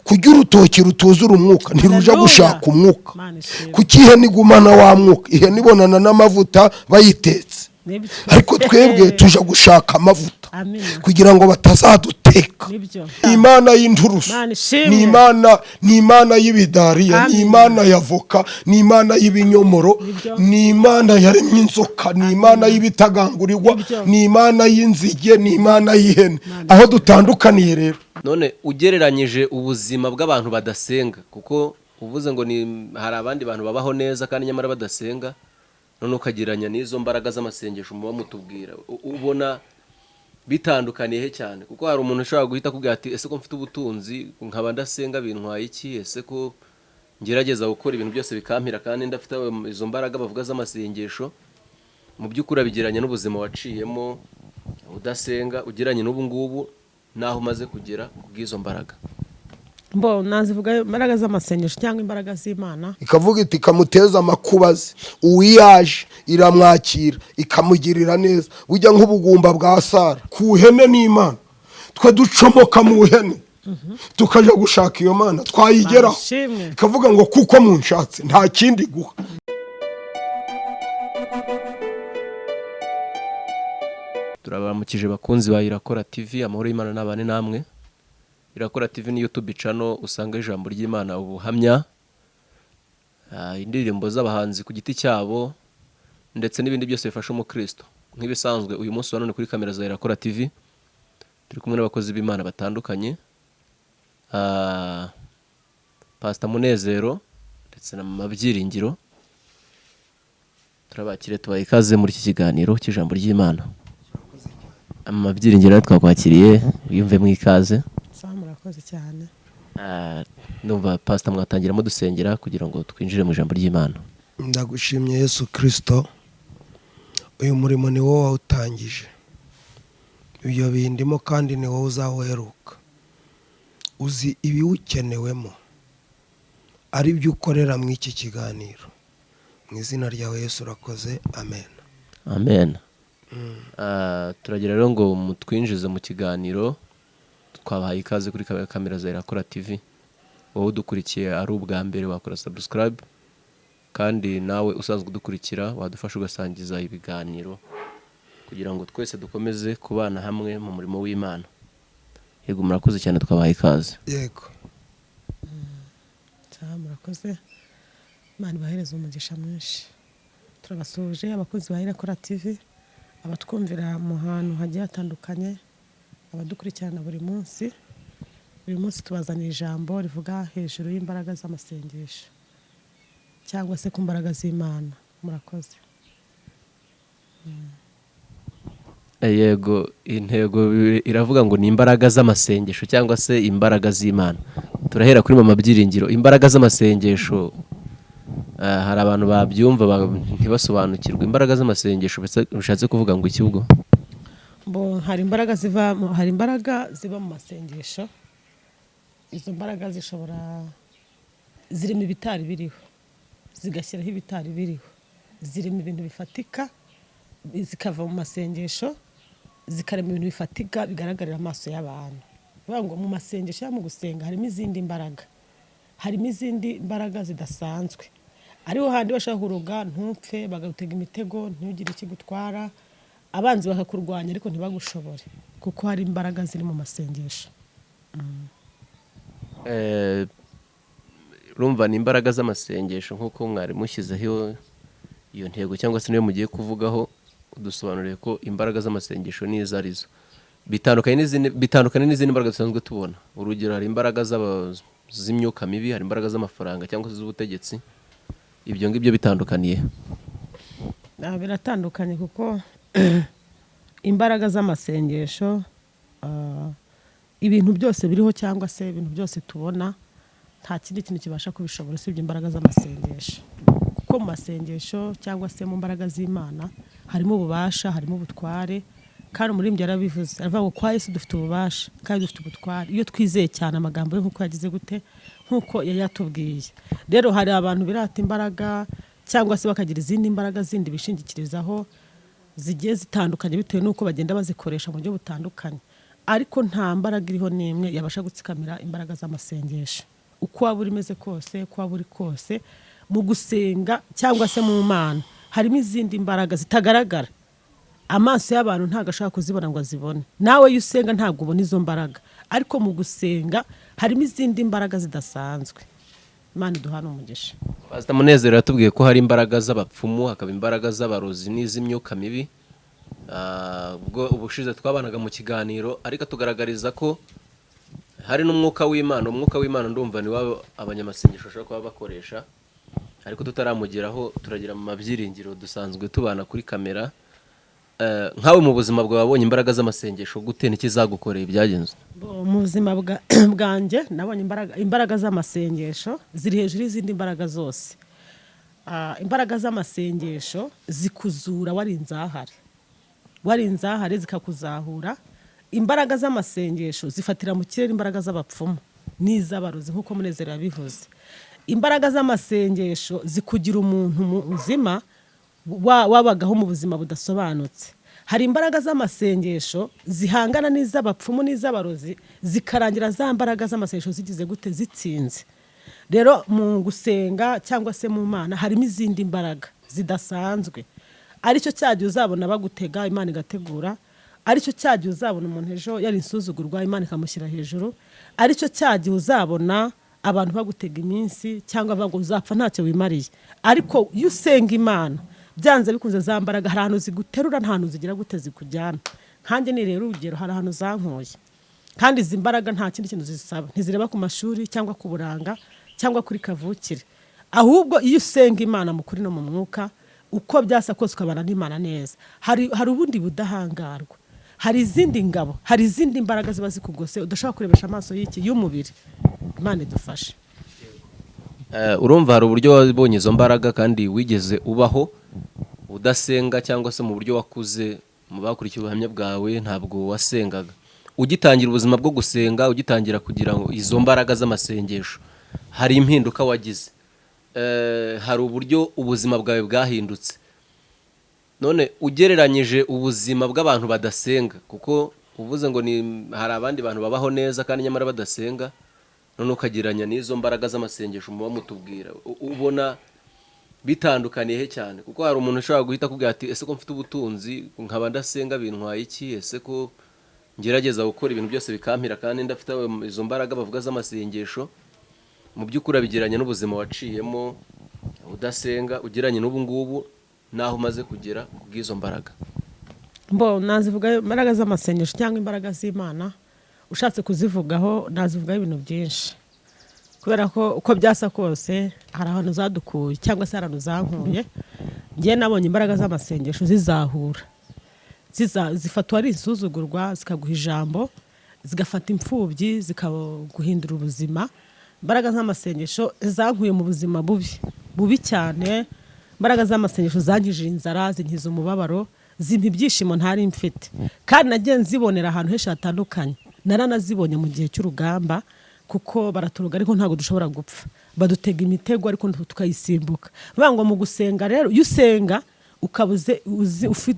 kurya urutoki rutuzura umwuka ntiruja gushaka umwuka kuki ihene igumana wa mwuka ihene ibonana n'amavuta bayitetse ariko twebwe tuja gushaka amavuta kugira ngo batazaduteka imana y'inturusu ni imana y'ibidariya ni imana y'avoka ni imana y'ibinyomoro ni imana yaremye inzoka ni imana y'ibitagangurirwa ni imana y'inzige ni imana y'ihene aho dutandukaniye rero none ugereranyije ubuzima bw'abantu badasenga kuko uvuze ngo ni hari abandi bantu babaho neza kandi nyamara badasenga none ukagereranya n'izo mbaraga z'amasengesho muba mutubwira ubona bitandukaniye he cyane kuko hari umuntu ushobora guhita akubwira ati ese ko mfite ubutunzi nkaba ndasenga bintwaye iki ese ko ngerageza gukora ibintu byose bikampira kandi ndafite izo mbaraga bavuga z'amasengesho mu by'ukuri abigereranya n'ubuzima waciyemo udasenga ugereranye n'ubu ngubu naho umaze kugera kubw'izo mbaraga nazivuga imbaraga z'amasengesho cyangwa imbaraga z'Imana ikavuga iti kamuteza amakubazi uwiyaje iramwakira ikamugirira neza bujya nk'ubugumba bwa Sara ku ihene n'Imana twe ducomoka mu ihene tukaja gushaka iyo mana twayigeraho ikavuga ngo kuko munshatse nta kindi guha turabamukije bakunzi ba Irakora TV amahoro y'Imana n'abane namwe Irakora TV ni YouTube channel usanga ijambo ry'Imana ubuhamya indirimbo z'abahanzi ku giti cyabo ndetse n'ibindi byose bifasha umukristo nk'ibisanzwe uyu munsi wanone kuri kamera za Irakora TV turi kumwe n'abakozi b'Imana batandukanye Pastor Munezero ndetse na Byiringiro turabakire tubaye ikaze muri iki kiganiro cy'ijambo ry'Imana Byiringiro twakwakiriye yumve mu ikaze murakoze cyane numva Pastor mwatangiramo dusengera kugira ngo twinjire mu ijambo ry'Imana ndagushimye Yesu Kristo uyu murimo ni wowe wawutangije ibyo bindimo kandi ni wowe uzaweruka uzi ibiwukenewemo ari byo ukorera mu iki kiganiro mu izina ryawe Yesu urakoze amen amen turagira rero ngo mutwinjize mu kiganiro twabahaye ikaze kuri kamera za Irakora TV wowe udukurikiye ari ubwa mbere wakora subscribe kandi nawe usanzwe udukurikira wadufasha ugasangiza ibiganiro kugira ngo twese dukomeze kubana hamwe mu murimo w'Imana yego murakoze cyane twabahaye ikaze yego murakoze Imana ibahereze umugisha mwinshi turabasuje abakozi ba Irakora TV abatwumvira mu hantu hagiye hatandukanye abadukurikirana buri munsi tubazanira ijambo rivuga hejuru y'imbaraga z'amasengesho cyangwa se ku mbaraga z'Imana murakoze yego intego iravuga ngo ni imbaraga z'amasengesho cyangwa se imbaraga z'Imana turahera kuri mama Byiringiro imbaraga z'amasengesho hari abantu babyumva ntibasobanukirwe imbaraga z'amasengesho bishatse kuvuga ngo iki ubwo hari imbaraga ziba mu masengesho izo mbaraga zirimo ibitari biriho zigashyiraho ibitari biriho zirimo ibintu bifatika zikava mu masengesho zikarema ibintu bifatika bigaragarira amaso y'abantu bivuga ngo mu masengesho cyangwa mu gusenga harimo izindi mbaraga zidasanzwe ariho handi bashaka kuruga ntupfe bagutega imitego ntugire ikigutwara abanzi bakakurwanya ariko ntibagushobore kuko hari imbaraga ziri mu masengesho urumva ni imbaraga z'amasengesho nk'uko mwari mushyizeho iyo ntego cyangwa se niyo mugiye kuvugaho udusobanuriye ko imbaraga z'amasengesho ni izo arizo bitandukanye n'izindi mbaraga dusanzwe tubona urugero hari imbaraga z'imyuka mibi hari imbaraga z'amafaranga cyangwa se z'ubutegetsi ibyo ngibyo bitandukaniye biratandukanye kuko imbaraga z'amasengesho ibintu byose biriho cyangwa se ibintu byose tubona nta kindi kintu kibasha kubishobora usibye imbaraga z'amasengesho kuko mu masengesho cyangwa se mu mbaraga z'Imana harimo ububasha harimo ubutware kandi umuririmbyi yarabivuze aravuga ngo kwa Yesu dufite ububasha kandi dufite ubutware iyo twizeye cyane amagambo ye nk'uko yagize gute nk'uko yatubwiye rero hari abantu birata imbaraga cyangwa se bakagira izindi mbaraga zindi bishingikirizaho zigiye zitandukanye bitewe n'uko bagenda bazikoresha mu buryo butandukanye ariko nta mbaraga iriho n'imwe yabasha gutsikamira imbaraga z'amasengesho. Uko waba urimeze kose, uko waba uri kose, mu gusenga cyangwa se mu Mana harimo izindi mbaraga zitagaragara. Amaso y'abantu ntago ashaka kuzibona ngo azibone. Nawe iyo usenga ntago ubona izo mbaraga, ariko mu gusenga harimo izindi mbaraga zidasanzwe. Imana iduhana umugisha. Pastor Munezero yatubwiye ko hari imbaraga z'abapfumu, hakaba imbaraga z'abarozi n'iz'imyuka mibi. Ubwo ubushize twabanaga mu kiganiro, ariko tugaragariza ko hari n'umwuka w'Imana. Umwuka w'Imana ndumva ni wabo abanyamasengesho bashobora kuba bakoresha, ariko tutaramugeraho turagira mu Byiringiro dusanzwe tubana kuri kamera. Nkawe mu buzima bwawe wabonye imbaraga z'amasengesho gute, n'ikizagukoreye byagenze? Mu buzima bwanjye nabonye imbaraga z'amasengesho ziri hejuru y'izindi mbaraga zose. Imbaraga z'amasengesho zikuzura wari inzahare zikakuzahura. Imbaraga z'amasengesho zifatira mu kirere imbaraga z'abapfumu n'iz'abarozi nk'uko Munezero yabivuze. Imbaraga z'amasengesho zikugira umuntu muzima wabagaho mu buzima budasobanutse. Hari imbaraga z'amasengesho zihangana n'iz'abapfumu n'iz'abarozi, zikarangira za mbaraga z'amasengesho zigize gute, zitsinze. Rero mu gusenga cyangwa se mu Mana harimo izindi mbaraga zidasanzwe. Aricyo cyagiye uzabona bagutega, Imana igategura. Aricyo cyagiye uzabona umuntu ejo yari insuzugurwa, Imana ikamushyira hejuru. Aricyo cyagiye uzabona abantu bagutega iminsi cyangwa bavuga uzapfa ntacyo wimariye. Ariko iyo usenga Imana byanze bikunze za mbaraga hari ahantu ziguterura, nta hantu zigira gute zikujyana. Nkanjye ni rero urugero, hari ahantu zankuye, kandi izi mbaraga nta kindi kintu zisaba, ntizireba ku mashuri cyangwa ku buranga cyangwa kuri kavukire. Ahubwo iyo usenga Imana mu kuri no mu mwuka, uko byasa kose ukabana n'Imana neza, hari ubundi budahangarwa, hari izindi ngabo, hari izindi mbaraga ziba zikugose udashobora kurebesha amaso y'umubiri. Imana idufashe. Urumva hari uburyo wabonye izo mbaraga kandi wigeze ubaho udasenga, cyangwa se mu buryo wakuze mu bakurikiye ubuhamya bwawe ntabwo wasengaga. Ugitangira ubuzima bwo gusenga, ugitangira kugira ngo izo mbaraga z'amasengesho, hari impinduka wagize. Hari uburyo ubuzima bwawe bwahindutse. None ugereranyije ubuzima bw'abantu badasenga, kuko uvuze ngo hari abandi bantu babaho neza kandi nyamara badasenga, none ukagereranya n'izo mbaraga z'amasengesho muba mutubwira, ubona bitandukaniye he cyane? Kuko hari umuntu ushobora guhita akubwira ati ese ko mfite ubutunzi nkaba ndasenga bintwaye iki? Ese ko ngerageza gukora ibintu byose bikampira kandi ndafite izo mbaraga bavuga z'amasengesho? Mu by'ukuri abigeranya n'ubuzima waciyemo udasenga, ugeranye n'ubu ngubu naho umaze kugera kubw'izo mbaraga. Nazivuga imbaraga z'amasengesho cyangwa imbaraga z'Imana, ushatse kuzivugaho nazivugaho ibintu byinshi, kubera ko uko byasa kose hari ahantu zadukuye cyangwa se hari ahantu zankuye. Ngiye nabonye imbaraga z'amasengesho zizahura, zifatwa ari insuzugurwa, zikaguha ijambo, zigafata imfubyi, zikaguhindura ubuzima. Imbaraga z'amasengesho zankuye mu buzima bubi cyane. Imbaraga z'amasengesho zangije inzara, zinkiza umubabaro, zimpa ibyishimo ntari mfite, kandi nagiye nzibonera ahantu henshi hatandukanye. Naranazibonye mu gihe cy'urugamba, kuko baraturuga ariko ntabwo dushobora gupfa, badutega imitego ariko tukayisimbuka. Bivuga ngo mu gusenga rero, iyo usenga ukabuze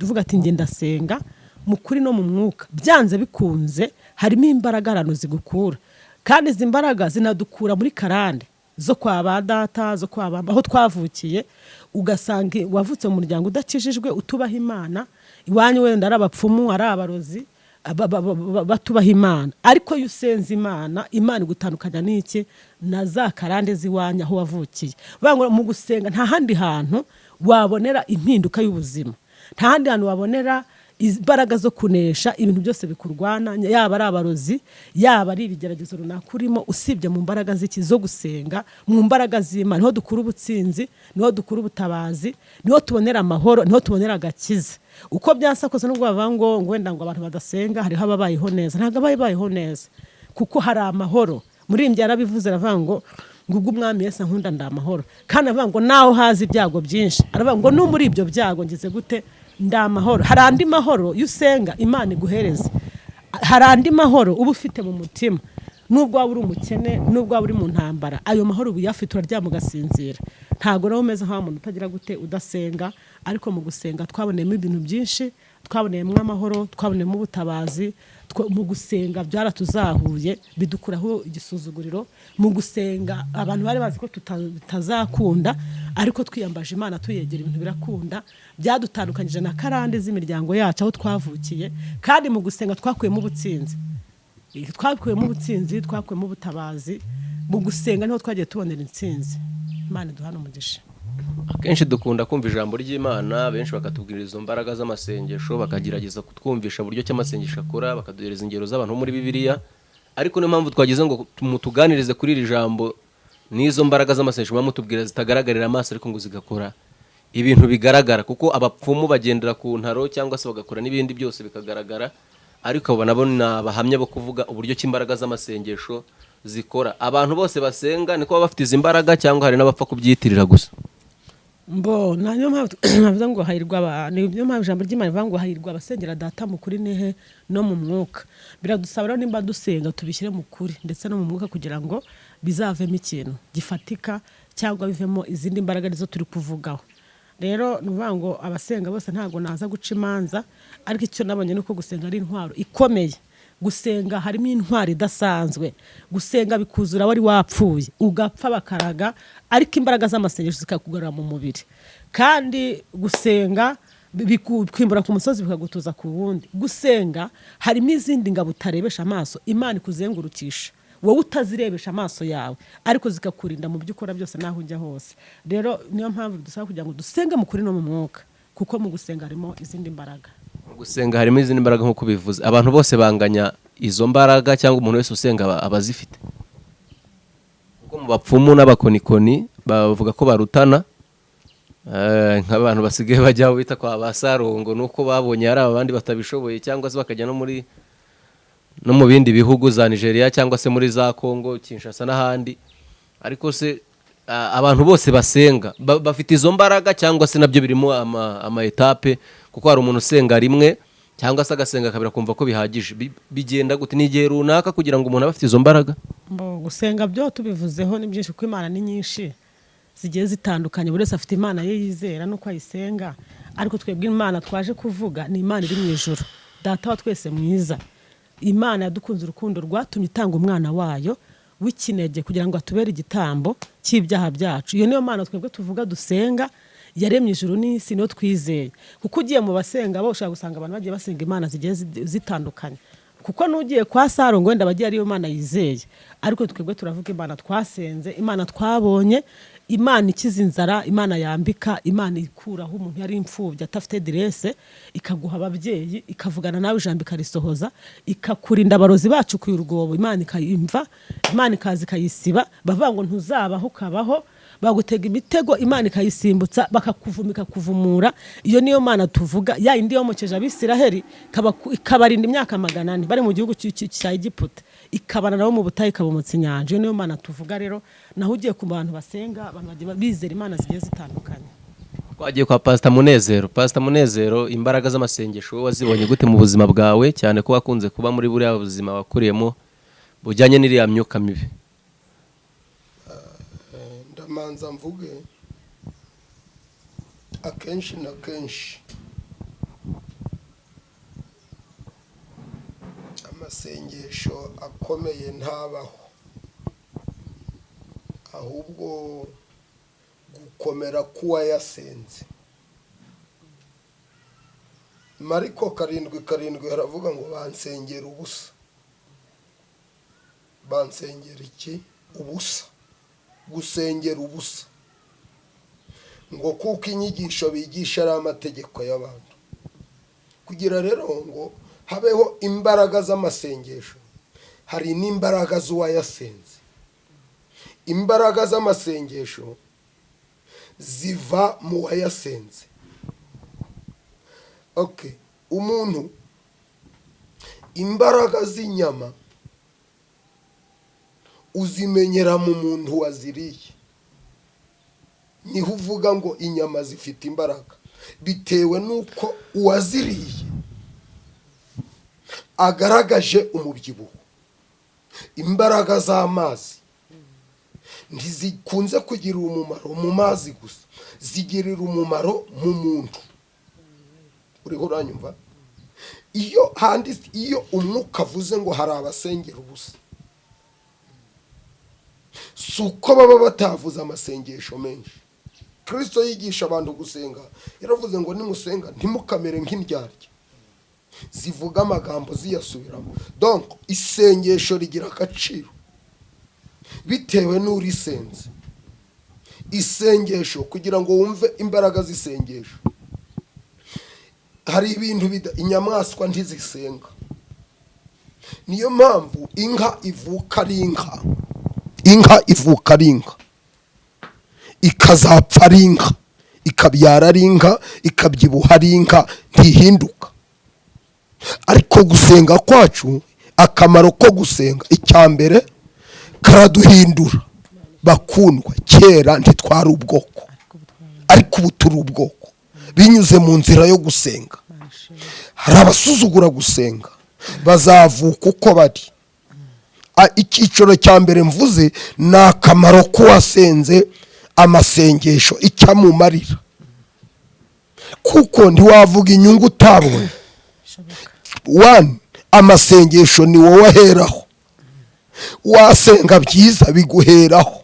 uvuga ati njye ndasenga mu kuri no mu mwuka, byanze bikunze harimo imbaraga ahantu zigukura. Kandi izi mbaraga zinadukura muri karande zo kwa ba data, zo kwa bamba, aho twavukiye. Ugasanga wavutse mu muryango udakijijwe, utubaha Imana, iwanyu wenda ari abapfumu, ari abarozi, batubaha Imana. Ariko iyo usenze Imana igutandukanya n'iki? Na za karande z'iwanyu aho wavukiye. Mu gusenga nta handi hantu wabonera impinduka y'ubuzima, nta handi hantu wabonera imbaraga zo kunesha ibintu byose bikurwana, yaba ari abarozi, yaba ari ibigeragezo runaka urimo, usibye mu mbaraga z'iki? Zo gusenga, mu mbaraga z'Imana niho dukura ubutsinzi, niho dukura ubutabazi, niho tubonera amahoro, niho tubonera agakiza. Uko byasa kose nubwo bavuga ngo wenda ngo abantu badasenga hariho ababayeho neza, ntabwo abayeho neza, kuko hari amahoro. Muri imbya yarabivuze, aravuga ngo ubwo umwami Yesu ankunda ndamahoro, kandi aravuga ngo naho hazi ibyago byinshi, aravuga ngo no muri ibyo byago ngize gute? Ndamahoro. Hari andi mahoro iyo usenga Imana iguhereza, hari andi mahoro uba ufite mu mutima. Nubwo waba uri umukene, nubwo waba uri mu ntambara, ayo mahoro uba uyafite, uraryama ugasinzira. Ntabwo nawe umeze nk'aho umuntu utagira gute udasenga. Ariko mu gusenga twaboneyemo ibintu byinshi, twaboneyemo amahoro, twaboneyemo ubutabazi, mu gusenga byaratuzahuye bidukuraho igisuzuguriro. Mu gusenga abantu bari bazi ko tutazakunda ariko twiyambaje Imana tuyegera ibintu birakunda. Byadutandukanyije na karande z'imiryango yacu aho twavukiye, kandi mu gusenga twakuyemo ubutsinzi, twakuyemo ubutabazi. Mu gusenga niho twagiye tubonera intsinzi. Imana duhana umugisha. Akenshi dukunda kumva ijambo ry'Imana, benshi bakatubwira izo mbaraga z'amasengesho, bakagerageza kutwumvisha buryo cy'amasengesho akora, bakaduhereza ingero z'abantu muri Bibiliya. Ariko niyo mpamvu twagize ngo mutuganirize kuri iri jambo, n'izo mbaraga z'amasengesho bamutubwira zitagaragarira amaso ariko ngo zigakora ibintu bigaragara, kuko abapfumu bagendera ku ntaro cyangwa se bagakora n'ibindi byose bikagaragara, ariko abo nabo ni abahamya bo kuvuga uburyo cy'imbaraga z'amasengesho zikora. Abantu bose basenga niko baba bafite izi mbaraga cyangwa hari n'abapfa kubyitirira gusa? Niyo mpamvu ngo hahirwa niyo mpamvu ijambo ry'Imana rivuga ngo hahirwa abasengera data mu kuri nehe no mu mwuka. Biradusaba rero nimba dusenga tubishyire mu kuri ndetse no mu mwuka kugira ngo bizavemo ikintu gifatika cyangwa bivemo izindi mbaraga nizo turi kuvugaho. Rero nuvuga ngo abasenga bose ntago naza guca imanza, ariko icyo nabonye nuko gusenga ari intwaro ikomeye. Gusenga harimo intwari idasanzwe. Gusenga bikuzura wari wapfuye ugapfa bakaraga, ariko imbaraga z'amasengesho zikakugarura mu mubiri. Kandi gusenga bikwimbura ku musozi bikagutuza ku wundi. Gusenga harimo izindi ngabo utarebesha amaso, Imana ikuzengurukisha wowe utazirebesha amaso yawe, ariko zikakurinda mu byo ukora byose naho ujya hose. Rero niyo mpamvu dusaba kugira ngo dusenge mu kuri no mu mwuka, kuko mu gusenga harimo izindi mbaraga. Gusenga harimo izindi mbaraga nk'uko bivuze. Abantu bose banganya izo mbaraga cyangwa umuntu wese usenga abazifite? Kuko mu bapfumu n'abakonikoni bavuga ko barutana, nk'abantu basigaye bajya bita kwa basarongo, nuko babonye hari abandi batabishoboye, cyangwa se bakajya no mu bindi bihugu za Nigeria cyangwa se muri za Congo, Kinshasa n'ahandi. Ariko se abantu bose basenga bafite izo mbaraga cyangwa se nabyo birimo ama etape? Kuko hari umuntu usenga rimwe cyangwa se agasenga kabira kumva ko bihagije. Bigenda gute? Ni igihe runaka kugira ngo umuntu abe afite izo mbaraga? Gusenga byo tubivuzeho ni byinshi, kuko Imana ni nyinshi zigiye zitandukanye. Buri wese afite Imana ye yizera nuko ayisenga, ariko twebwe Imana twaje kuvuga ni Imana iri mu ijuru, data wa twese mwiza. Imana yadukunze urukundo rwatumye itanga umwana wayo w'ikinege kugira ngo atubere igitambo cy'ibyaha byacu. Iyo niyo Mana twebwe tuvuga dusenga, yaremye ijuru n'isi, no twizeye. Kuko ugiye mu basenga bo ushaka gusanga abantu bagiye basenga Imana zigiye zitandukanye. Kuko nugiye kwa Sarongo wenda bagiye ariyo Imana yizeye, ariko twebwe turavuga Imana twasenze, Imana twabonye, Imana ikiza inzara, Imana yambika, Imana ikuraho umuntu yari imfubyi atafite direse, ikaguha ababyeyi, ikavugana nawe ijambo ikarisohoza, ikakurinda abarozi bacu ku urwobo, Imana ikayimva, Imana ikaza ikayisiba. Bavuga ngo ntuzabaho ukabaho, bagutega imitego, Imana ikayisimbutsa, bakakuvumika kuvumura. Iyo niyo Mana tuvuga, ya indi yomokeje Abisiraheli ikabarinda imyaka 400 bari mu gihugu cya Egiputa, ikabana nabo mu butayu, ikabomotsa inyanja. Iyo niyo Mana tuvuga. Rero naho ugiye ku bantu basenga, abantu bagiye bizera Imana zigiye zitandukanye. Twagiye kwa Pastor Munezero. Pastor Munezero, imbaraga z'amasengesho wazibonye gute mu buzima bwawe, cyane ko wakunze kuba muri buriya buzima wakuriyemo bujyanye n'iriya myuka mibi? Ndamanza mvuge, akenshi na kenshi amasengesho akomeye ntabaho, ahubwo gukomera k'uwayasenze. Mariko 7:7 haravuga ngo bansengera ubusa. Bansengera iki? Ubusa. Gusengera ubusa, ngo kuko inyigisho bigisha ari amategeko y'abantu. Kugira rero ngo habeho imbaraga z'amasengesho, hari n'imbaraga z'uwayasenze. Imbaraga z'amasengesho ziva mu wayasenze. Umuntu imbaraga z'inyama uzimenyera mu muntu waziriye. Niho uvuga ngo inyama zifite imbaraga, bitewe nuko uwaziriye agaragaje umubyibuho. Imbaraga z'amazi ntizikunze kugira umumaro mu mazi gusa, zigirira umumaro mu muntu. Uriho uranyumva? iyo umwuka avuze ngo hari abasengera ubusa, si uko baba batavuze amasengesho menshi. Kristo yigisha abantu gusenga, yaravuze ngo nimusenga ntimukamere nk'indyarya zivuga amagambo ziyasubiramo. Donc isengesho rigira agaciro bitewe n'urisenze. Isengesho kugira ngo wumve imbaraga z'isengesho, hari ibintu inyamaswa ntizisenga. Niyo mpamvu inka ivuka ari inka, inka ivuka ari inka, ikazapfa ari inka, ikabyara ari inka, ikabyibuha ari inka, ntihinduka. Ariko gusenga kwacu, akamaro ko gusenga, icyambere karaduhindura. Bakundwa, kera ntitwari ubwoko, ariko ubu turi ubwoko binyuze mu nzira yo gusenga. Hari abasuzugura gusenga, bazavuka uko bari. Icyiciro cya mbere mvuze ni akamaro k'uwasenze amasengesho icyamumarira, kuko ntiwavuga inyungu utabonye. Amasengesho ni wowe aheraho. Wasenga byiza biguheraho,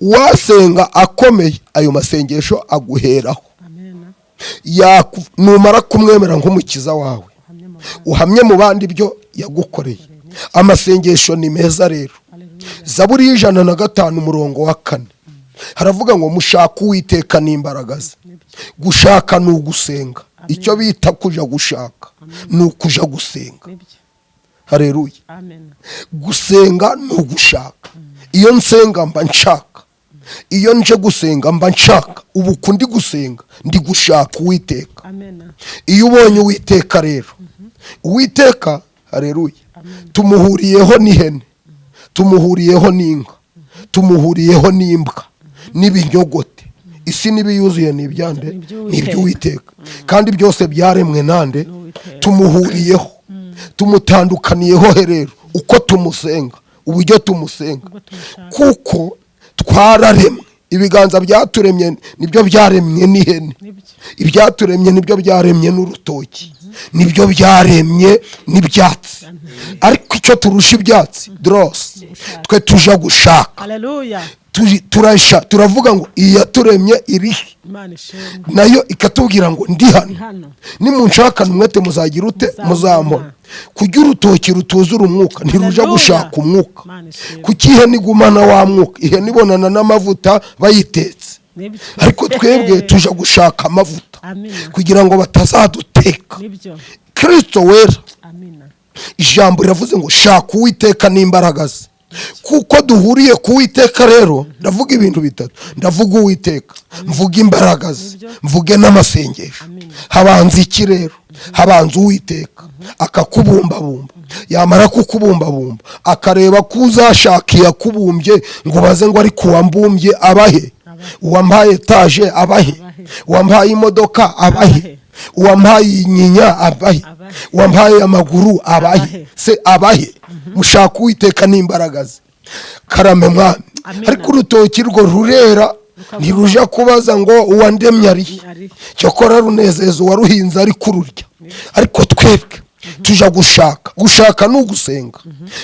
wasenga akomeye ayo masengesho aguheraho. Numara kumwemera nk'umukiza wawe, uhamye mu bandi ibyo yagukoreye. Amasengesho ni meza rero. Zaburi 105:4 haravuga ngo mushaka Uwiteka n'imbaraga ze. Gushaka ni ugusenga. Icyo bita kuja gushaka ni ukuja gusenga. Haleluya. Gusenga ni ugushaka. Iyo nsenga mba nshaka, iyo nje gusenga mba nshaka. Ubu kundi gusenga ndi gushaka Uwiteka. Iyo ubonye Uwiteka rero, Uwiteka, haleluya, tumuhuriyeho n'ihene, tumuhuriyeho n'inka, tumuhuriyeho n'imbwa n'ibinyogote. Isi n'ibiyuzuye ni ibyande, ni iby'Uwiteka, kandi byose byaremwe nande? Tumuhuriyeho, tumutandukaniyeho rero uko tumusenga, uburyo tumusenga, kuko twararemwe. Ibiganza byaturemye nibyo byaremye n'ihene, ibyaturemye nibyo byaremye n'urutoki, nibyo byaremye n'ibyatsi. Ariko icyo turusha ibyatsi drose, twe tuja gushaka. Haleluya. Turavuga ngo iyaturemye irihe, nayo ikatubwira ngo ndi hano. Nimunshakana umwete muzagira ute? Muzambona. Kujya urutoki rutuzura umwuka ntiruja gushaka umwuka. Kuki ihene igumana wa mwuka? Ihene ibonana n'amavuta bayitetse, ariko twebwe tuja gushaka amavuta kugira ngo batazaduteka. Kristo wera, ijambo riravuze ngo shaka Uwiteka n'imbaraga ze. Kuko duhuriye ku Uwiteka rero, ndavuga ibintu bitatu. Ndavuga Uwiteka, mvuga imbaraga ze, mvuge n'amasengesho. Habanza iki rero? Habanza Uwiteka akakubumbabumba. Yamara kukubumbabumba akareba ko uzashaka yakubumbye, ngo baze ngo ari kuwambumbye abahe. Uwampaye etaje abahe, uwampaye imodoka abahe, uwampaye inyinya abahe, uwampaye amaguru abahe, se abahe. Mushaka Uwiteka n'imbaraga ze. Karame mwami. Ariko urutoki rwo rurera, ntiruja kubaza ngo uwandemye ari. Cyokora runezeza uwaruhinze ari kururya. Ariko twebwe tuja gushaka ni ugusenga.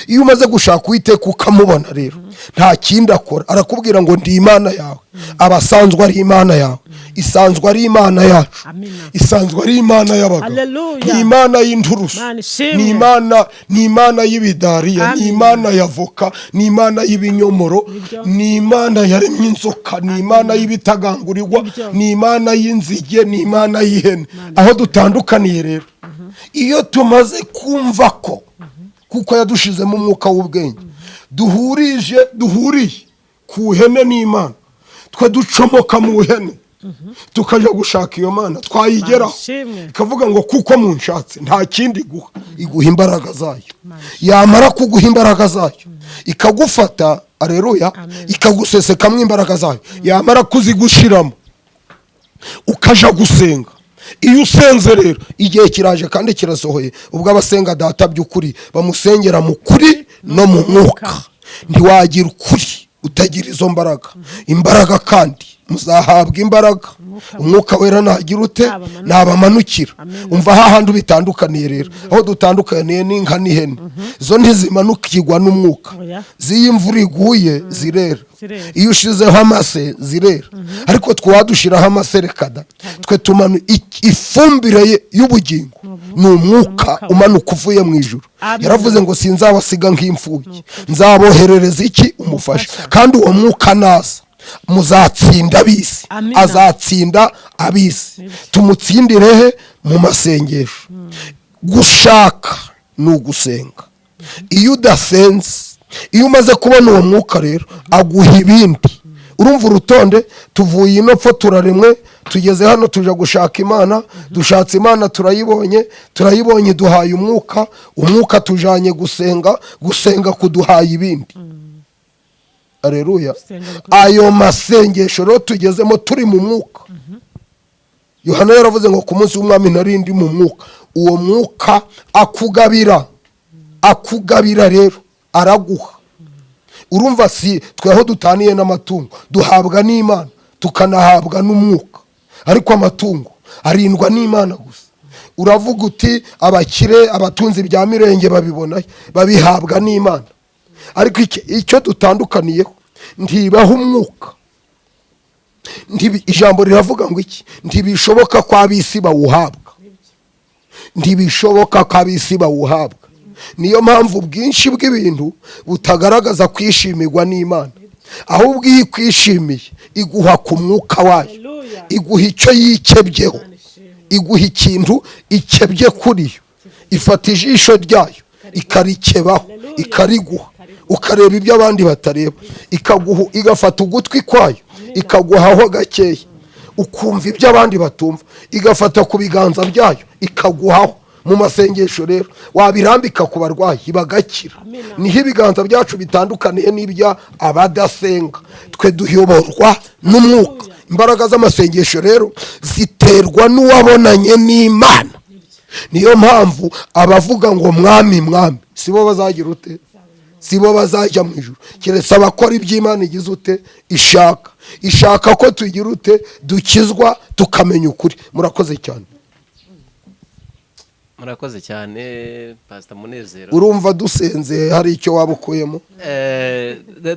Iyo umaze gushaka Uwiteka ukamubona rero, nta kindi akora. Arakubwira ngo ndi Imana yawe. Abasanzwe ari Imana yawe, isanzwe ari Imana yacu, isanzwe ari Imana y'abagabo, ni Imana y'inturusu, ni Imana y'ibidariya, ni Imana y'avoka, ni Imana y'ibinyomoro, ni Imana yaremye inzoka, ni Imana y'ibitagangurirwa, ni Imana y'inzige, ni Imana y'ihene. Aho dutandukaniye rero, iyo tumaze kumva ko kuko yadushizemo umwuka w'ubwenge, duhuriye ku ihene n'Imana, twe ducomoka mu ihene tukaja gushaka iyo Mana, twayigeraho ikavuga ngo kuko munshatse nta kindi iguha imbaraga zayo. Yamara kuguha imbaraga zayo ikagufata, aleluya, ikagusesekamo imbaraga zayo. Yamara kuzigushiramo ukaja gusenga. Iyo usenze rero, igihe kiraje kandi kirasohoye, ubwo abasenga data by'ukuri bamusengera mu kuri no mu mwuka. Ntiwagira ukuri utagira izo mbaraga. Imbaraga kandi muzahabwa imbaraga umwuka wera nagira ute nabamanukira. Umva hahandi bitandukaniye rero, aho dutandukaniye n'inka n'ihene, zo ntizimanukirwa n'umwuka, z'iyo imvura iguye zirera, iyo ushizeho amase zirera, ariko twadushiraho amase rekada, twe tumanu ifumbire y'ubugingo ni umwuka umanuka uvuye mu ijuru. Yaravuze ngo sinzabasiga nk'imfubyi, nzaboherereza iki? Umufasha. Kandi uwo mwuka naza muzatsinda abisi, azatsinda abisi. Tumutsindirehe mu masengesho. Gushaka ni ugusenga. Iyo udasenze, iyo umaze kubona uwo mwuka rero aguha ibindi. Urumva urutonde, tuvuye ino pfo turaremwe, tugeze hano tuja gushaka Imana, dushatse Imana turayibonye duhaye umwuka tujanye gusenga kuduhaye ibindi. Aleluya. Ayo masengesho rero tugezemo turi mu mwuka. Yohana yaravuze ngo ku munsi w'umwami narindi mu mwuka. Uwo mwuka akugabira rero araguha. Urumva si tweho dutaniye n'amatungo, duhabwa n'Imana tukanahabwa n'umwuka, ariko amatungo arindwa n'Imana gusa. Uravuga uti abakire abatunzi ibya mirenge babihabwa n'Imana, ariko icyo dutandukaniyeho ntibaho umwuka. Ijambo riravuga ngo iki? Ntibishoboka ko abisi bawuhabwa, ntibishoboka ko abisi bawuhabwa. Niyo mpamvu bwinshi bw'ibintu butagaragaza kwishimirwa n'Imana, ahubwo iyo kwishimiye iguha ku mwuka wayo, iguha icyo yikebyeho, iguha ikintu ikebye kuri yo, ifata ijisho ryayo ikarikebaho, ikariguha, ukareba ibyo abandi batareba, igafata ugutwi kwayo ikaguhaho gakeya, ukumva ibyo abandi batumva, igafata ku biganza byayo ikaguhaho. Mu masengesho rero wabirambika ku barwayi bagakira. Niho ibiganza byacu bitandukaniye n'ibya abadasenga. Twe duyoborwa n'umwuka. Imbaraga z'amasengesho rero ziterwa n'uwabonanye n'Imana. Niyo mpamvu abavuga ngo mwami mwami sibo bazagira ute? Sibo bazajya mu ijuru, keretse abakora iby'Imana igize ute? Ishaka ko tugira ute? Dukizwa tukamenya ukuri. Murakoze cyane. Murakoze cyane Pastor Munezero. Urumva dusenze hari icyo wabukuyemo?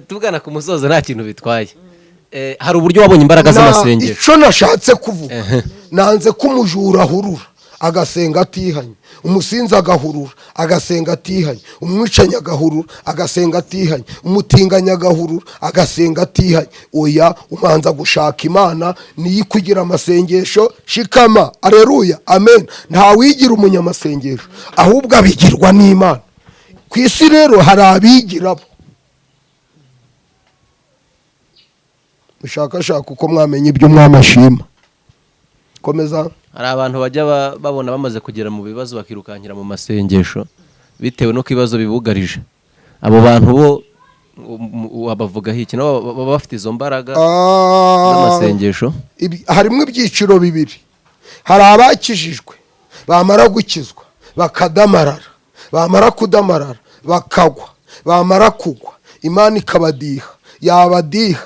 Tugana ku musozo nta kintu bitwaye. Hari uburyo wabonye imbaraga z'amasengesho. Icyo nashatse kuvuga, nanze kumujura hurura agasenga atihanye, umusinzi agahurura agasenga atihanye, umwicanyi agahurura agasenga atihanye, umutinganya agahurura agasenga atihanye. Oya, umanza gushaka Imana niyo kugira amasengesho shikama. Aleluya, amen. Nta wigira umunyamasengesho, ahubwo abigirwa n'Imana. Ku isi rero hari abigirabo. Ushakashaka uko mwamenye ibyo mwamashima. Komeza. Hari abantu bajya babona bamaze kugera mu bibazo bakirukankira mu masengesho bitewe no kibazo bibugarije. Abo bantu bo wabavugaho iki? No baba bafite izo mbaraga z'amasengesho. Harimo ibyiciro bibiri. Hari abakijijwe bamara gukizwa bakadamarara, bamara kudamarara bakagwa, bamara kugwa Imana ikabadiha, yabadiha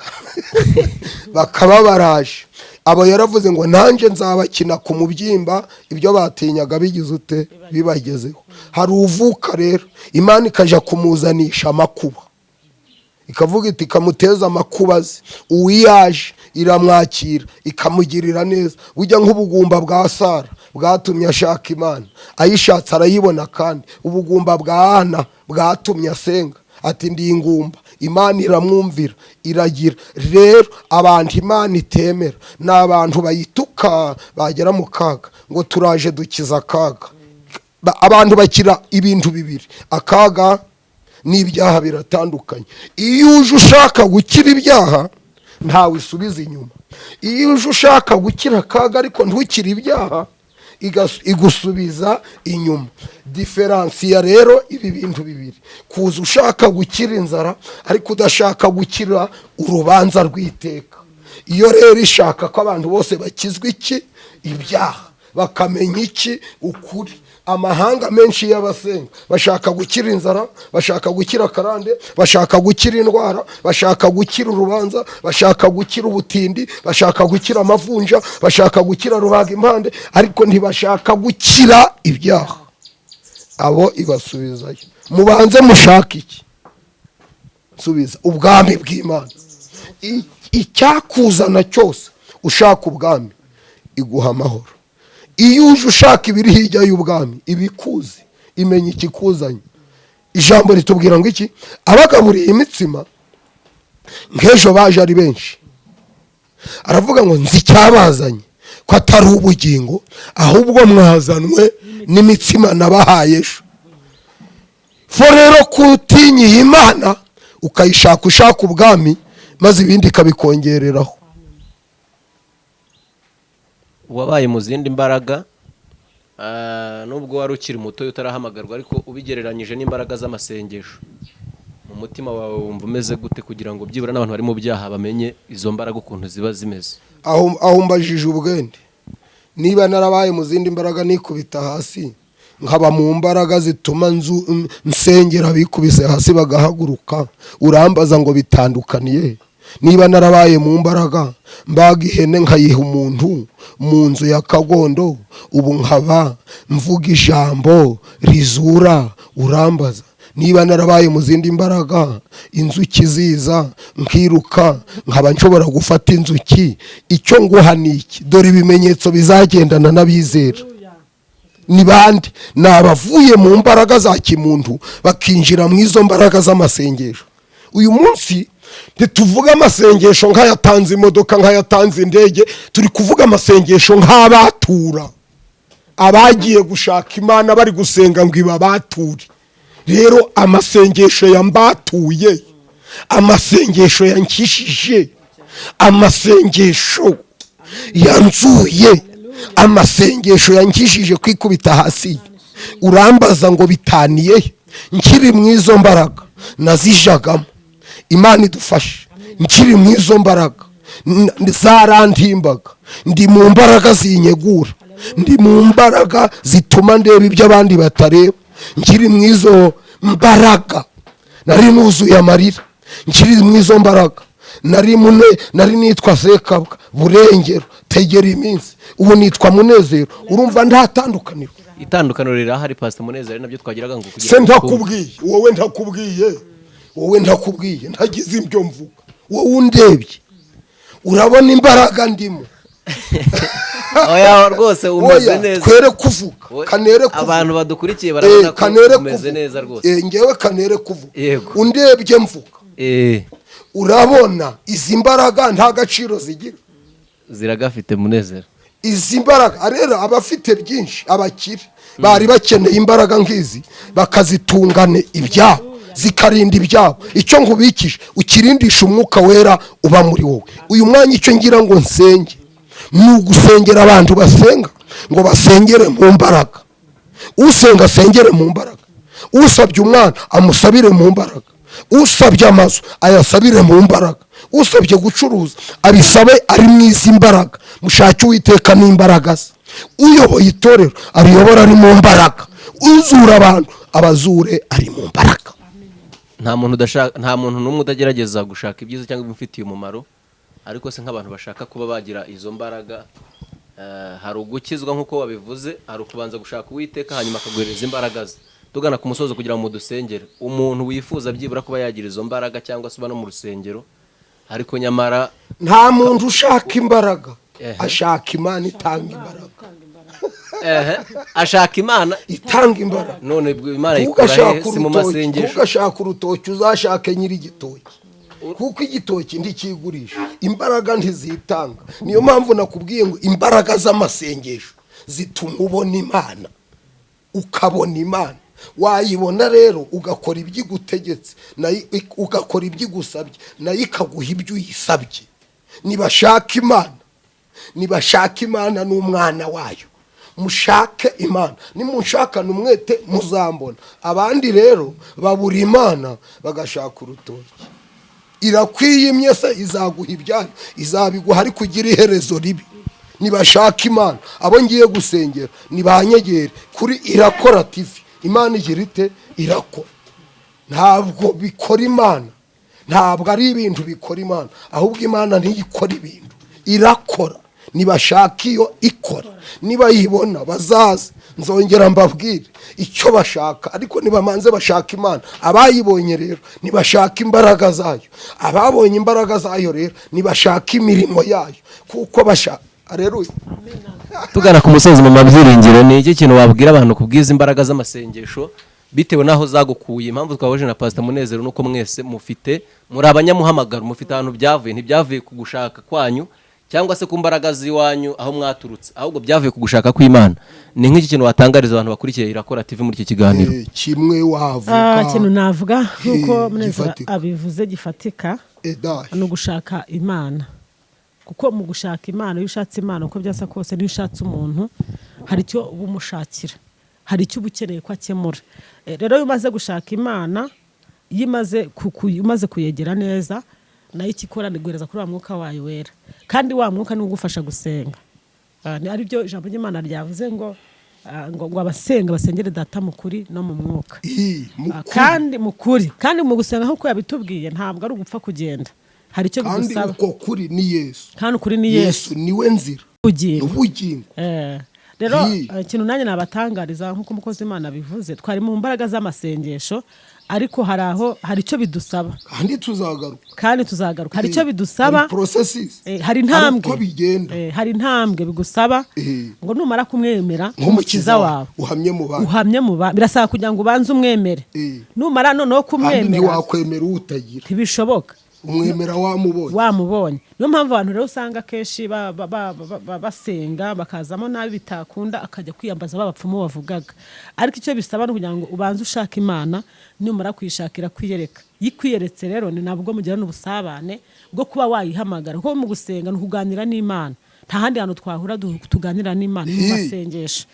bakaba baraje. Abo yaravuze ngo nanjye nzabakina ku mubyimba, ibyo batinyaga bigize ute? Bibagezeho. Hari uvuka rero Imana ikaja kumuzanisha amakuba, ikavuga iti kamuteza amakuba ze, uwiyaje iramwakira ikamugirira neza. Burya nk'ubugumba bwa Sara bwatumye ashaka Imana, ayishatse arayibona. Kandi ubugumba bwa Ana bwatumye asenga ati ndi ingumba, Imana iramwumvira iragira. Rero abantu Imana itemera ni abantu bayituka, bagera mu kaga ngo turaje dukiza akaga. Abantu bakira ibintu bibiri, akaga n'ibyaha biratandukanye. Iyo uje ushaka gukira ibyaha ntawe isubiza inyuma. Iyo uje ushaka gukira akaga ariko ntukire ibyaha igusubiza inyuma. Diferansiya rero ibi bintu bibiri, kuza ushaka gukira inzara ariko udashaka gukira urubanza rw'iteka. Iyo rero ishaka ko abantu bose bakizwa iki? Ibyaha, bakamenya iki? Ukuri. amahanga menshi y'abasenga bashaka gukira inzara, bashaka gukira karande, bashaka gukira indwara, bashaka gukira urubanza, bashaka gukira ubutindi, bashaka gukira amavunja, bashaka gukira rubaga impande, ariko ntibashaka gukira ibyaha. Abo ibasubizayo, mubanze mushaka iki? Subiza ubwami bw'Imana. Icyakuzana cyose ushaka ubwami iguha amahoro. Iyo uje ushaka ibiri hirya y'ubwami ibikuzi, imenya ikikuzanye. Ijambo ritubwira ngo iki? Abagaburiye imitsima nk'ejo baje ari benshi, aravuga ngo nzi icyabazanye ko atari ubugingo, ahubwo mwazanwe n'imitsima nabahaye ejo. Fo rero kutinyiye Imana ukayishaka ushaka ubwami, maze ibindi ikabikongereraho. wabaye mu zindi mbaraga, nubwo wari ukiri muto utarahamagarwa, ariko ubigereranyije n'imbaraga z'amasengesho, mu mutima wawe wumva umeze gute kugira ngo byibura n'abantu bari mu byaha bamenye izo mbaraga ukuntu ziba zimeze? Aho mbajije ubwende, niba narabaye mu zindi mbaraga nikubita hasi, nkaba mu mbaraga zituma nsengera bikubise hasi bagahaguruka, urambaza ngo bitandukaniye? Niba narabaye mu mbaraga mbaga ihene nkayiha umuntu mu nzu ya kagondo, ubu nkaba mvuga ijambo rizura, urambaza? Niba narabaye mu zindi mbaraga inzuki ziza nkiruka nkaba nshobora gufata inzuki, icyo nguha niki? Dore ibimenyetso bizagendana n'abizera. Ni bande? Ni abavuye mu mbaraga za kimuntu bakinjira mu izo mbaraga z'amasengesho. Uyu munsi ntituvuga amasengesho nk'ayatanze imodoka, nk'ayatanze indege, turi kuvuga amasengesho nk'abatura, abagiye gushaka Imana bari gusenga ngo ibabature. Rero amasengesho yambatuye, amasengesho yankishije, amasengesho yanzuye, amasengesho yankishije kwikubita hasi, urambaza ngo bitaniye? Nkiri mu izo mbaraga nazijagamo. Imana idufashe. Nkiri mu izo mbaraga zarantimbaga, ndi mu mbaraga zinyegura, ndi mu mbaraga zituma ndeba ibyo abandi batareba. Nkiri mu izo mbaraga nari nuzuye amarira, nkiri mu izo mbaraga nari nitwa Sekabwa, Burengero, Tegera iminsi, ubu nitwa Munezero. Urumva ntatandukaniro? Itandukaniro rirahari Pastor Munezero, nabyo twagiraga ngo kugira se ntakubwiye, wowe ntakubwiye, ntagize ibyo mvuga, wowe undebye urabona imbaraga ndimo. Oya rwose umeze neza, kwere kuvuga, kanere kuvuga. Abantu badukurikiye barabona ko umeze neza rwose. Ngewe kanere kuvuga, yego, undebye mvuga. Urabona izi mbaraga nta gaciro zigira? Ziragafite Munezero. Izi mbaraga rero abafite byinshi, abakire bari bakeneye imbaraga nk'izi bakazitungane ibyabo, zikarinda ibyabo. Icyo nkubikije ukirindisha umwuka wera uba muri wowe. Uyu mwanya icyo ngira ngo nsenge ni ugusengera abantu basenga, ngo basengere mu mbaraga. Usenga asengere mu mbaraga, usabye umwana amusabire mu mbaraga, usabye amazu ayasabire mu mbaraga, usabye gucuruza abisabe ari mu izi mbaraga. Mushake Uwiteka n'imbaraga ze. Uyoboye itorero ariyobora ari mu mbaraga, uzura abantu abazure ari mu mbaraga. Nta muntu n'umwe utagerageza gushaka ibyiza cyangwa ibimufitiye umumaro, ariko se nk'abantu bashaka kuba bagira izo mbaraga, hari ugukizwa nk'uko wabivuze, hari ukubanza gushaka Uwiteka hanyuma akaguhereza imbaraga ze. Tugana ku musozo kugira ngo mudusengere, umuntu wifuza byibura kuba yagira izo mbaraga cyangwa se uba no mu rusengero, ariko nyamara nta muntu ushaka imbaraga, ashaka Imana itanga imbaraga. Ashaka Imana itanga imbaraga. None Imana ikora hese mu masengesho. Ugashaka urutoki uzashake nyiri igitoki, kuko igitoki ntikigurisha, imbaraga ntizitanga. Niyo mpamvu nakubwiye ngo imbaraga z'amasengesho zituma ubona Imana, ukabona Imana. Wayibona rero ugakora ibyigutegetse, nayo ugakora ibyigusabye, nayo ikaguha ibyo uyisabye. Nibashaka Imana n'umwana wayo, mushake Imana. Nimunshakana umwete muzambona. Abandi rero babura Imana bagashaka urutoki. Irakwiyimye se izaguha ibyayo, izabiguha ariko ugira iherezo ribi. nibashaka Imana. Abo ngiye gusengera nibanyegere kuri Irakora TV. Imana igira ite? Irakora. Ntabwo bikora Imana, ntabwo ari ibintu bikora Imana, ahubwo Imana ntiyikora ibintu, irakora. Nibashaka iyo ikora, nibayibona bazaze nzongera mbabwire icyo bashaka, ariko nibamanze bashaka Imana. Abayibonye rero nibashaka imbaraga zayo, ababonye imbaraga zayo rero nibashaka imirimo yayo, kuko bashaka. Aleluya. Tugana ku musozi mu Byiringiro, ni iki kintu wabwira abantu kubwiza imbaraga z'amasengesho bitewe naho zagukuye? Impamvu twabuje na Pastor Munezero nuko mwese mufite muri abanyamuhamagaro, mufite ahantu byavuye, ntibyavuye ku gushaka kwanyu cyangwa se ku mbaraga ziwanyu aho mwaturutse, ahubwo byavuye ku gushaka kw'Imana. Ni nk'iki kintu watangariza abantu bakurikiye Irakora TV muri iki kiganiro? Kimwe wavuga kintu navuga nkuko Munezero abivuze gifatika, no gushaka Imana. Kuko mu gushaka Imana, iyo ushatse Imana uko byasa kose, niyo ushatse umuntu hari icyo ubumushakira, hari icyo ubukeneye ko akemura. Rero iyo umaze gushaka Imana, umaze kuyegera neza, nayo ikikora niguhereza kuri wa mwuka wayo wera, kandi wa mwuka ni ugufasha gusenga. Ari byo ijambo ry'Imana ryavuze ngo abasenga basengere Data mu kuri no mu mwuka. Kandi mu kuri, kandi mu gusenga nk'uko yabitubwiye, ntabwo ari ugupfa kugenda, hari icyo bigusaba. Kandi uko kuri ni Yesu, kandi ukuri ni Yesu niwe nzira ubugingo. Rero ikintu nanjye nabatangariza nk'uko umukozi w'Imana bivuze, twari mu mbaraga z'amasengesho, ariko hari icyo bidusaba, kandi tuzagaruka. Hari icyo bidusaba, hari intambwe, hari intambwe bigusaba ngo numara kumwemera nk'umukiza wawe, uhamye mu bantu. Birasaba kugira ngo ubanze umwemere, numara noneho kumwemera, kandi ntiwakwemera utagira, ntibishoboka. umwemera wamubonye. Niyo mpamvu abantu rero usanga kenshi basenga bakazamo nabi bitakunda, akajya kwiyambaza babapfumu bavugaga. Ariko icyo bisaba no kugira ngo ubanze ushaka Imana, numara kwishakira kwiyereka. Yikwiyeretse rero ni nabwo mugira n'ubusabane bwo kuba wayihamagara, kuko mu gusenga no kuganira n'Imana. Nta handi hantu twahura tuganira n'Imana mu masengesho.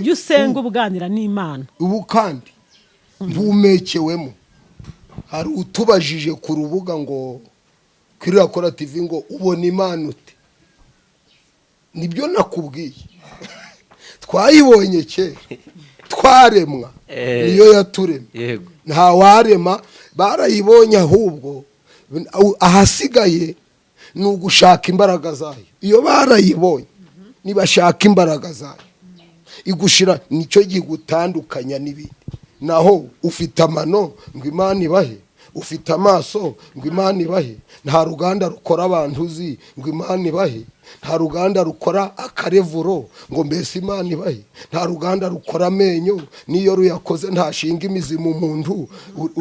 Iyo usenga ubuganira n'Imana, ubu kandi mpumekewemo. Hari utubajije ku rubuga ngo kuri Irakora TV ngo ubona Imana ute? Nibyo nakubwiye. Twayibonye kera, twaremwa, niyo yaturemye. Nta warema, barayibonye, ahubwo ahasigaye ni ugushaka imbaraga zayo. Iyo barayibonye nibashaka imbaraga zayo, igushira nicyo gigutandukanya n'ibindi. Naho ufite amano ngo Imana ibahe, ufite amaso ngo Imana ibahe. Nta ruganda rukora abantu uzi ngo Imana ibahe, nta ruganda rukora akarevuro ngo mbese Imana ibahe, nta ruganda rukora amenyo niyo ruyakoze ntashinga imizi mu muntu.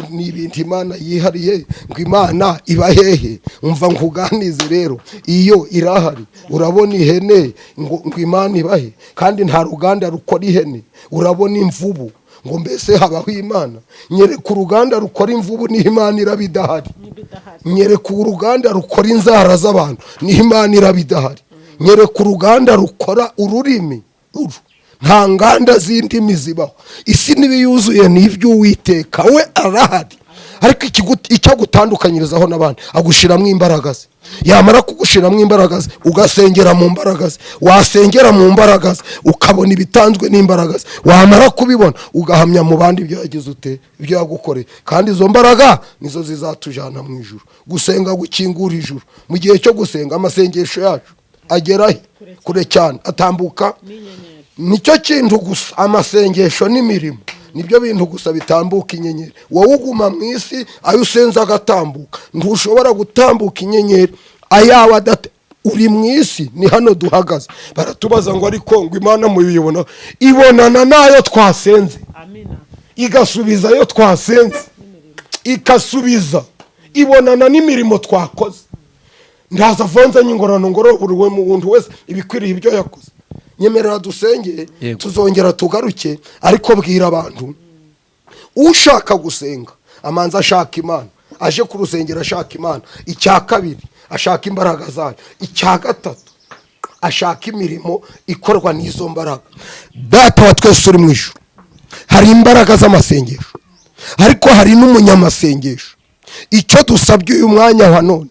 Ni ibintu Imana yihariye ngo Imana ibahehe. Umva nkuganize rero, iyo irahari. Urabona ihene ngo Imana ibahe, kandi nta ruganda rukora ihene. Urabona imvubu ngo mbese habaho Imana. Nyereka uruganda rukora imvubu ni Imana irabidahari. Nyereka uruganda rukora inzara z'abantu ni Imana irabidahari. Nyereka uruganda rukora ururimi, nta nganda z'indimi zibaho. Isi n'ibiyuzuye ni iby'Uwiteka, we arahari. Ariko icyo gutandukanyirizaho n'abandi, agushiramo imbaraga ze. Yamara kugushiramo imbaraga ze, ugasengera mu mbaraga ze. Wasengera mu mbaraga ze ukabona ibitanzwe n'imbaraga ze. Wamara kubibona ugahamya mu bandi ibyo yagize ute, ibyo yagukoreye. Kandi izo mbaraga nizo zizatujana mu ijuru. Gusenga gukingura ijuru. Mu gihe cyo gusenga, amasengesho yacu agera kure cyane, atambuka. Nicyo kintu gusa, amasengesho n'imirimo nibyo bintu gusa bitambuka inyenyeri. Wowe uguma mu isi, ayo usenza agatambuka. Ntushobora gutambuka inyenyeri ayawe uri mu isi. Ni hano duhagaze. Baratubaza ngo ariko ngo Imana muyibona, ibonana nayo twasenze, igasubiza yo twasenze, ikasubiza, ibonana n'imirimo twakoze. Ndaza vonzanye ingorano buri muntu wese ibikwiriye ibyo yakoze. Nyemerera dusenge, tuzongera tugaruke. Ariko bwira abantu, ushaka gusenga amanza ashaka Imana, aje ku rusengero ashaka Imana. Icya kabiri, ashaka imbaraga zayo. Icya gatatu, ashaka imirimo ikorwa n'izo mbaraga. Data wa twese uri mu ijuru, hari imbaraga z'amasengesho, ariko hari n'umunyamasengesho. Icyo dusabye uyu mwanya wa none,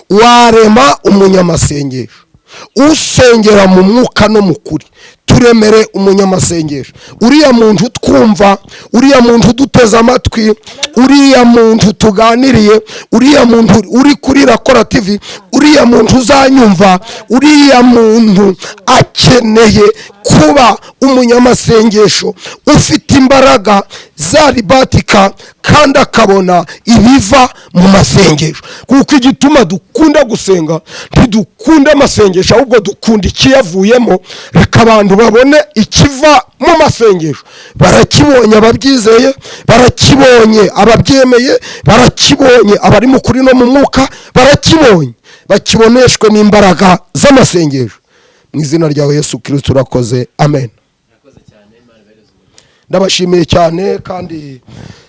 warema umunyamasengesho usengera mu mwuka no mu kuri. Turemere umunyamasengesho, uriya muntu twumva, uriya muntu duteze amatwi, uriya muntu tuganiriye, uriya muntu uri kuri Rakora TV, uriya muntu uzanyumva, uriya muntu akeneye kuba umunyamasengesho ufite imbaraga zaribatika kandi akabona ibiva mu masengesho. Kuko igituma dukunda gusenga, ntidukunda amasengesho ahubwo dukunda ikiyavuyemo. Reka abantu babone ikiva mu masengesho. Barakibonye ababyizeye, barakibonye ababyemeye, barakibonye abari mu kuri no mu mwuka, barakibonye bakiboneshwe n'imbaraga z'amasengesho. Mu izina rya Yesu Kristo urakoze, amen. Ndabashimiye cyane, kandi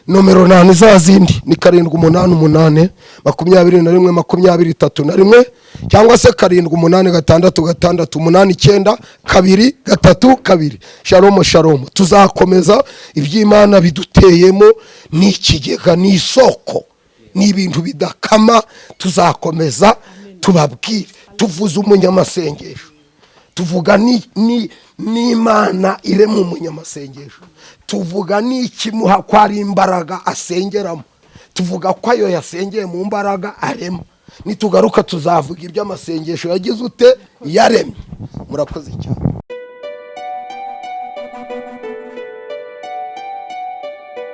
nomero 8 zazindi ni 788 21 23 cyangwa se 7866892 Shalom shalom. Tuzakomeza iby'Imana biduteyemo, ni ikigega, ni isoko, ni ibintu bidakama. Tuzakomeza tubabwire, tuvuze umunyamasengesho, tuvuga ni Imana irema umunyamasengesho, tuvuga ni ikimuha ko ari imbaraga asengeramo, tuvuga ko ayo yasengeye mu mbaraga arema. Nitugaruka tuzavuga iby'amasengesho yagize ute yaremye. Murakoze cyane.